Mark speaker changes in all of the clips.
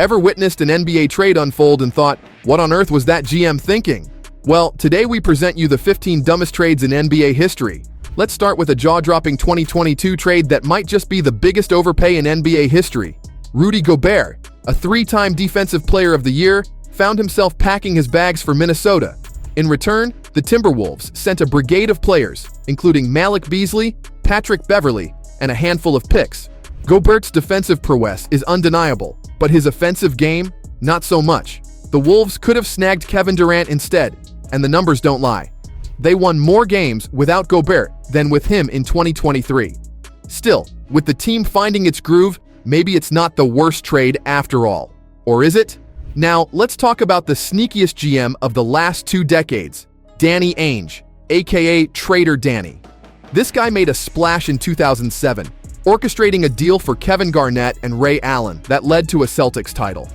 Speaker 1: Ever witnessed an NBA trade unfold and thought, what on earth was that GM thinking? Well, today we present you the 15 dumbest trades in NBA history. Let's start with a jaw-dropping 2022 trade that might just be the biggest overpay in NBA history. Rudy Gobert, a three-time Defensive Player of the Year, found himself packing his bags for Minnesota. In return, the Timberwolves sent a brigade of players, including Malik Beasley, Patrick Beverly, and a handful of picks. Gobert's defensive prowess is undeniable, but his offensive game, not so much. The Wolves could have snagged Kevin Durant instead, and the numbers don't lie. They won more games without Gobert than with him in 2023. Still, with the team finding its groove, maybe it's not the worst trade after all. Or is it? Now, let's talk about the sneakiest GM of the last 2 decades, Danny Ainge, aka Trader Danny. This guy made a splash in 2007, orchestrating a deal for Kevin Garnett and Ray Allen that led to a Celtics title.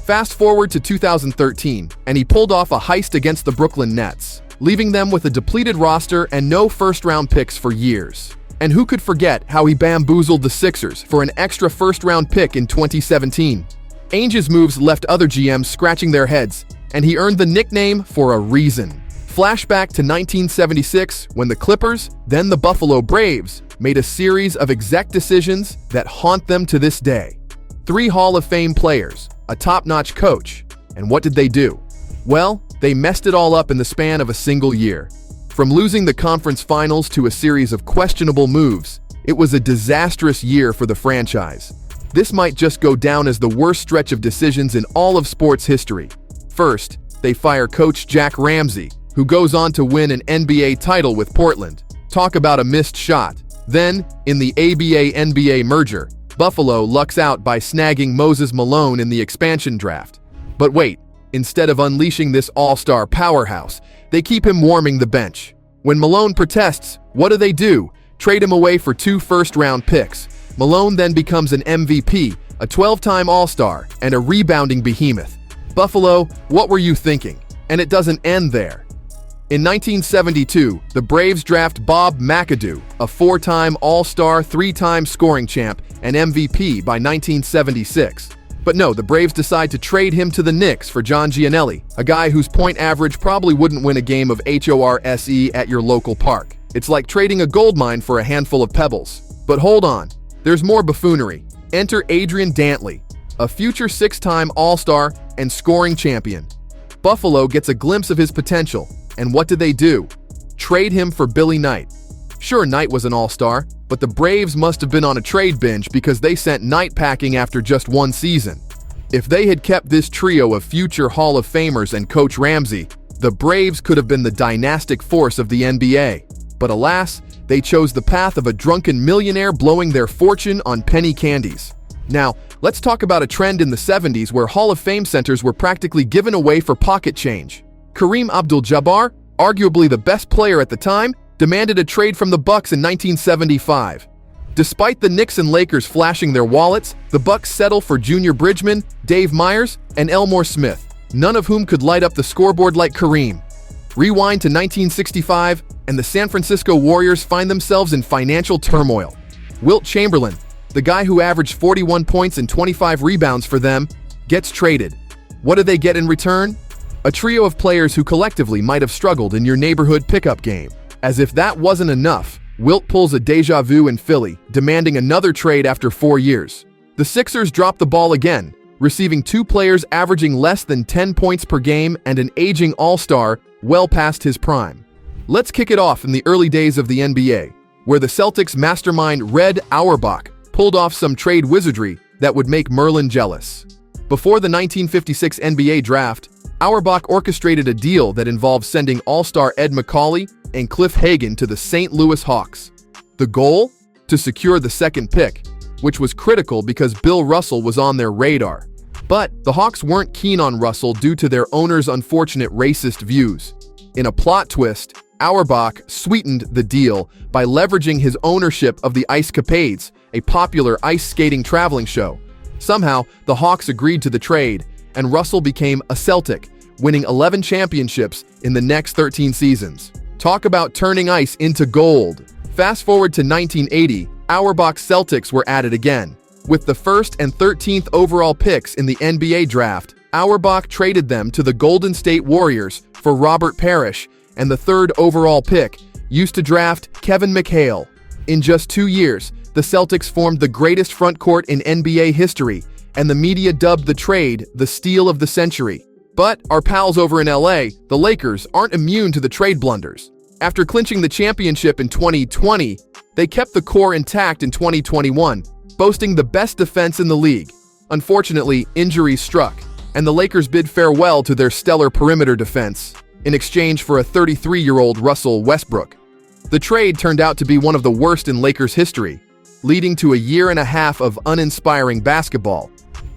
Speaker 1: Fast forward to 2013, and he pulled off a heist against the Brooklyn Nets, leaving them with a depleted roster and no first-round picks for years. And who could forget how he bamboozled the Sixers for an extra first-round pick in 2017? Ainge's moves left other GMs scratching their heads, and he earned the nickname for a reason. Flashback to 1976, when the Clippers, then the Buffalo Braves, made a series of exec decisions that haunt them to this day. 3 Hall of Fame players, a top-notch coach, and what did they do? Well, they messed it all up in the span of a single year. From losing the conference finals to a series of questionable moves, it was a disastrous year for the franchise. This might just go down as the worst stretch of decisions in all of sports history. First, they fire coach Jack Ramsey, who goes on to win an NBA title with Portland. Talk about a missed shot. Then, in the ABA-NBA merger, Buffalo lucks out by snagging Moses Malone in the expansion draft. But wait, instead of unleashing this all-star powerhouse, they keep him warming the bench. When Malone protests, what do? Trade him away for 2 first-round picks. Malone then becomes an MVP, a 12-time All-Star, and a rebounding behemoth. Buffalo, what were you thinking? And it doesn't end there. In 1972, the Braves draft Bob McAdoo, a 4-time All-Star, 3-time scoring champ, and MVP by 1976. But no, the Braves decide to trade him to the Knicks for John Gianelli, a guy whose point average probably wouldn't win a game of HORSE at your local park. It's like trading a gold mine for a handful of pebbles. But hold on, there's more buffoonery. Enter Adrian Dantley, a future 6-time All-Star and scoring champion. Buffalo gets a glimpse of his potential, and what do? Trade him for Billy Knight. Sure, Knight was an all-star, but the Braves must have been on a trade binge because they sent Knight packing after just 1 season. If they had kept this trio of future Hall of Famers and Coach Ramsey, the Braves could have been the dynastic force of the NBA. But alas, they chose the path of a drunken millionaire blowing their fortune on penny candies. Now, let's talk about a trend in the 70s where Hall of Fame centers were practically given away for pocket change. Kareem Abdul-Jabbar, arguably the best player at the time, demanded a trade from the Bucks in 1975. Despite the Knicks and Lakers flashing their wallets, the Bucks settle for Junior Bridgman, Dave Myers, and Elmore Smith, none of whom could light up the scoreboard like Kareem. Rewind to 1965, and the San Francisco Warriors find themselves in financial turmoil. Wilt Chamberlain, the guy who averaged 41 points and 25 rebounds for them, gets traded. What do they get in return? A trio of players who collectively might have struggled in your neighborhood pickup game. As if that wasn't enough, Wilt pulls a deja vu in Philly, demanding another trade after 4 years. The Sixers drop the ball again, receiving 2 players averaging less than 10 points per game and an aging all-star well past his prime. Let's kick it off in the early days of the NBA, where the Celtics mastermind Red Auerbach pulled off some trade wizardry that would make Merlin jealous. Before the 1956 NBA draft, Auerbach orchestrated a deal that involved sending all-star Ed Macauley and Cliff Hagan to the St. Louis Hawks. The goal? To secure the 2nd pick, which was critical because Bill Russell was on their radar. But the Hawks weren't keen on Russell due to their owner's unfortunate racist views. In a plot twist, Auerbach sweetened the deal by leveraging his ownership of the Ice Capades, a popular ice skating traveling show. Somehow, the Hawks agreed to the trade, and Russell became a Celtic, winning 11 championships in the next 13 seasons. Talk about turning ice into gold. Fast forward to 1980, Auerbach's Celtics were at it again. With the 1st and 13th overall picks in the NBA draft, Auerbach traded them to the Golden State Warriors for Robert Parrish, and the 3rd overall pick used to draft Kevin McHale. In just 2 years, the Celtics formed the greatest frontcourt in NBA history, and the media dubbed the trade the steal of the century. But our pals over in LA, the Lakers, aren't immune to the trade blunders. After clinching the championship in 2020, they kept the core intact in 2021, boasting the best defense in the league. Unfortunately, injuries struck, and the Lakers bid farewell to their stellar perimeter defense in exchange for a 33-year-old Russell Westbrook. The trade turned out to be one of the worst in Lakers history, leading to a year and a half of uninspiring basketball.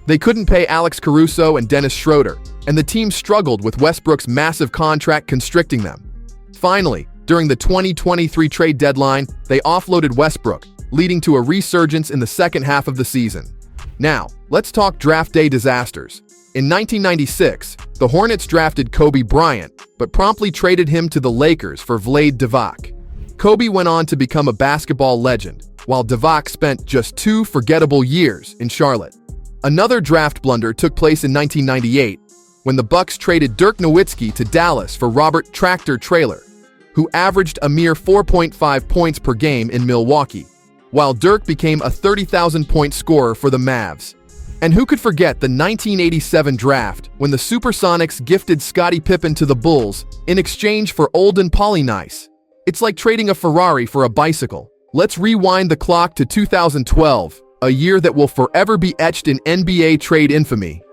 Speaker 1: They couldn't pay Alex Caruso and Dennis Schroeder, and the team struggled with Westbrook's massive contract constricting them. Finally, during the 2023 trade deadline, they offloaded Westbrook, leading to a resurgence in the second half of the season. Now, let's talk draft day disasters. In 1996, the Hornets drafted Kobe Bryant, but promptly traded him to the Lakers for Vlade Divac. Kobe went on to become a basketball legend, while Divac spent just 2 forgettable years in Charlotte. Another draft blunder took place in 1998, when the Bucks traded Dirk Nowitzki to Dallas for Robert "Tractor" Traylor, who averaged a mere 4.5 points per game in Milwaukee, while Dirk became a 30,000-point scorer for the Mavs. And who could forget the 1987 draft, when the Supersonics gifted Scottie Pippen to the Bulls in exchange for Olden Polynice? It's like trading a Ferrari for a bicycle. Let's rewind the clock to 2012, a year that will forever be etched in NBA trade infamy.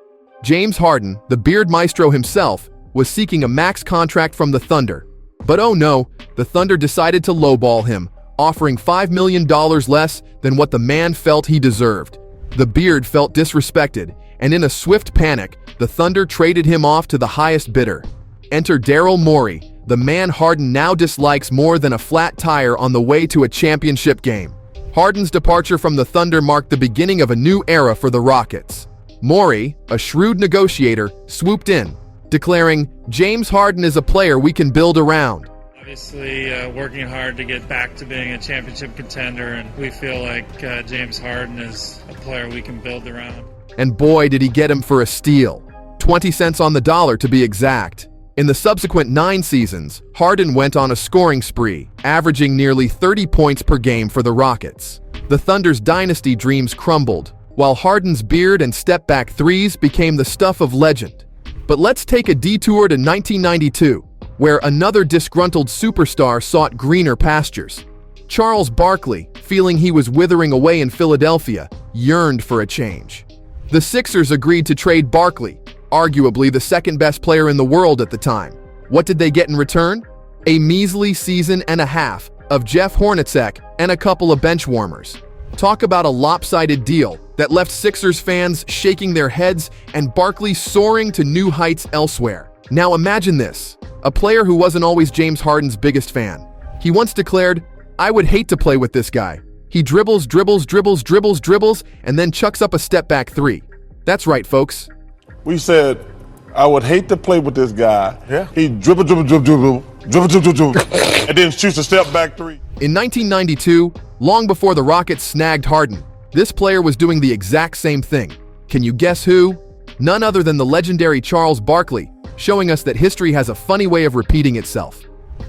Speaker 1: James Harden, the beard maestro himself, was seeking a max contract from the Thunder. But oh no, the Thunder decided to lowball him, offering $5 million less than what the man felt he deserved. The beard felt disrespected, and in a swift panic, the Thunder traded him off to the highest bidder. Enter Daryl Morey, the man Harden now dislikes more than a flat tire on the way to a championship game. Harden's departure from the Thunder marked the beginning of a new era for the Rockets. Morey, a shrewd negotiator, swooped in, declaring, "James Harden is a player we can build around."
Speaker 2: Obviously, working hard to get back to being a championship contender, and we feel like James Harden is a player we can build around.
Speaker 1: And boy, did he get him for a steal. 20 cents on the dollar to be exact. In the subsequent 9 seasons, Harden went on a scoring spree, averaging nearly 30 points per game for the Rockets. The Thunder's dynasty dreams crumbled, while Harden's beard and step-back threes became the stuff of legend. But let's take a detour to 1992, where another disgruntled superstar sought greener pastures. Charles Barkley, feeling he was withering away in Philadelphia, yearned for a change. The Sixers agreed to trade Barkley, arguably the second-best player in the world at the time. What did they get in return? A measly season and a half of Jeff Hornacek and a couple of bench warmers. Talk about a lopsided deal that left Sixers fans shaking their heads and Barkley soaring to new heights elsewhere. Now imagine this, a player who wasn't always James Harden's biggest fan. He once declared, "I would hate to play with this guy. He dribbles, dribbles, dribbles, dribbles, dribbles, and then chucks up a step-back three." That's right, folks.
Speaker 3: We said, "I would hate to play with this guy.
Speaker 4: Yeah.
Speaker 3: He dribble, dribble, dribble, dribble, dribble, dribble, dribble, and then shoots a step-back three."
Speaker 1: In 1992, long before the Rockets snagged Harden, this player was doing the exact same thing. Can you guess who? None other than the legendary Charles Barkley, showing us that history has a funny way of repeating itself.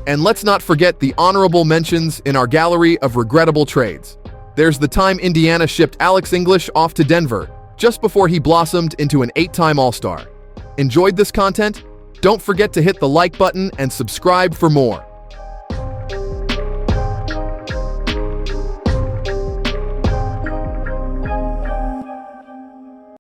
Speaker 1: And let's not forget the honorable mentions in our gallery of regrettable trades. There's the time Indiana shipped Alex English off to Denver, just before he blossomed into an 8-time All-Star. Enjoyed this content? Don't forget to hit the like button and subscribe for more.